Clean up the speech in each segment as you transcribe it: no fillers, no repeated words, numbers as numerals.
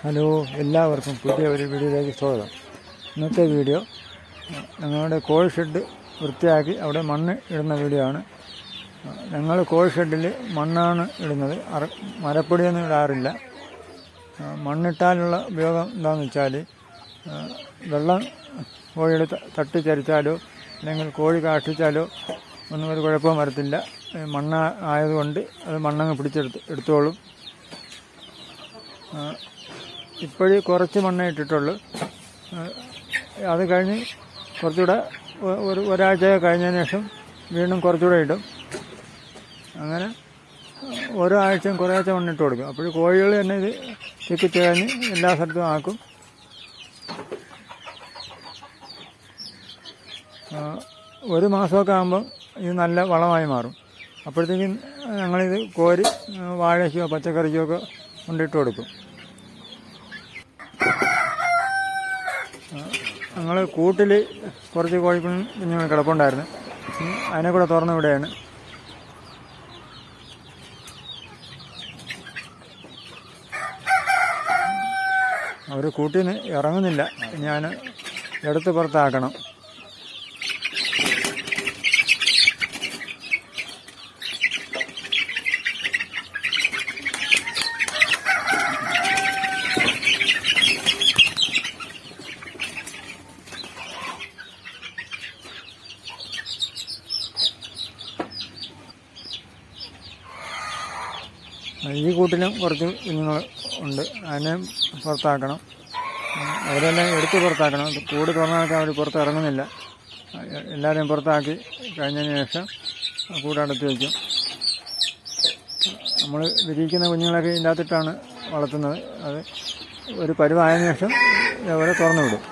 Hello, എല്ലാവർക്കും പുതിയ ഒരു വീഡിയോയിലേക്ക് സ്വാഗതം. ഇന്നത്തെ വീഡിയോ ഞങ്ങളുടെ കോഴി ഷെഡ് വൃത്തിയാക്കി അവിടെ മണ്ണ് ഇടുന്ന വീഡിയോ ആണ്. ഞങ്ങൾ കോഴി ഷെഡിൽ മണ്ണാണ് ഇടുന്നത്, മരപ്പൊടിയൊന്നും ഇടാറില്ല. മണ്ണിട്ടാലുള്ള ഉപയോഗം എന്താണെന്ന് വെച്ചാൽ, വെള്ളം കോഴിയുടെ തട്ടിച്ചരിച്ചാലോ അല്ലെങ്കിൽ കോഴി കാഷ്ടിച്ചാലോ ഒന്നും ഒരു കുഴപ്പവും വരത്തില്ല. മണ്ണ് ആയതുകൊണ്ട് അത് മണ്ണങ്ങ് എടുത്തോളും. ഇപ്പോഴും കുറച്ച് മണ്ണേ ഇട്ടിട്ടുള്ളൂ. അത് കഴിഞ്ഞ് കുറച്ചുകൂടെ ഒരാഴ്ച കഴിഞ്ഞതിന് ശേഷം വീണ്ടും കുറച്ചുകൂടെ ഇടും. അങ്ങനെ ഓരോ ആഴ്ചയും കുറേശ്ശെ മണ്ണിട്ട് കൊടുക്കും. അപ്പോൾ കോഴികൾ തന്നെ ഇത് ചെക്കിച്ചേഞ്ഞ് എല്ലാ സ്ഥലത്തും ആക്കും. ഒരു മാസമൊക്കെ ആകുമ്പം ഇത് നല്ല വളമായി മാറും. അപ്പോഴത്തേക്കും ഞങ്ങളിത് കോരി വാഴയ്ക്കോ പച്ചക്കറിക്കോ ഒക്കെ കൊണ്ടിട്ട് കൊടുക്കും. ഞങ്ങൾ കൂട്ടിൽ കുറച്ച് കുഞ്ഞുങ്ങൾ കിടപ്പുണ്ടായിരുന്നു, അതിനെ കൂടെ തുറന്ന് വിടുകയാണ്. അവർ കൂട്ടിൽ നിന്ന് ഇറങ്ങുന്നില്ല, ഞാൻ എടുത്ത് പുറത്താക്കണം. ഈ കൂട്ടിലും കുറച്ച് കുഞ്ഞുങ്ങൾ ഉണ്ട്, അതിനെ പുറത്താക്കണം. അവരെല്ലാം എടുത്ത് പുറത്താക്കണം. കൂട് തുറന്നാക്കി അവർ പുറത്ത് ഇറങ്ങുന്നില്ല. എല്ലാവരെയും പുറത്താക്കി കഴിഞ്ഞതിന് ശേഷം കൂടടച്ച് വയ്ക്കും. നമ്മൾ വിരിയിക്കുന്ന കുഞ്ഞുങ്ങളൊക്കെ ഇതിനകത്തിട്ടാണ് വളർത്തുന്നത്. അത് ഒരു പരുവായതിനു ശേഷം അവരെ തുറന്നു വിടും.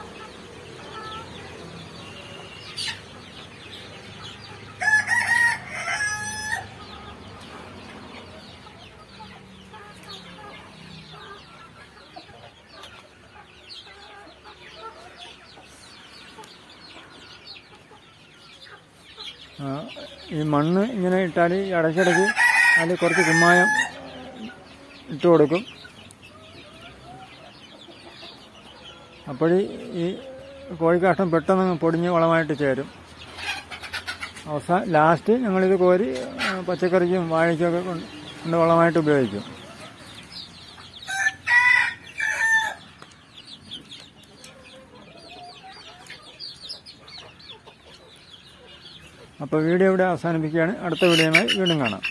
ഈ മണ്ണ് ഇങ്ങനെ ഇട്ടാൽ ഇടയ്ക്കിടയ്ക്ക് അതിൽ കുറച്ച് കുമ്മായം ഇട്ട് കൊടുക്കും. അപ്പോൾ ഈ കോഴിക്കാഷ്ടം പെട്ടെന്ന് പൊടിഞ്ഞ് വളമായിട്ട് ചേരും. ലാസ്റ്റ് ഞങ്ങളിത് കോരി പച്ചക്കറിക്കും വാഴയ്ക്കൊക്കെ കൊണ്ട് വളമായിട്ട് ഉപയോഗിക്കും. അപ്പോൾ വീഡിയോ ഇവിടെ അവസാനിപ്പിക്കുകയാണ്. അടുത്ത വീഡിയോയുമായി വീണ്ടും കാണാം.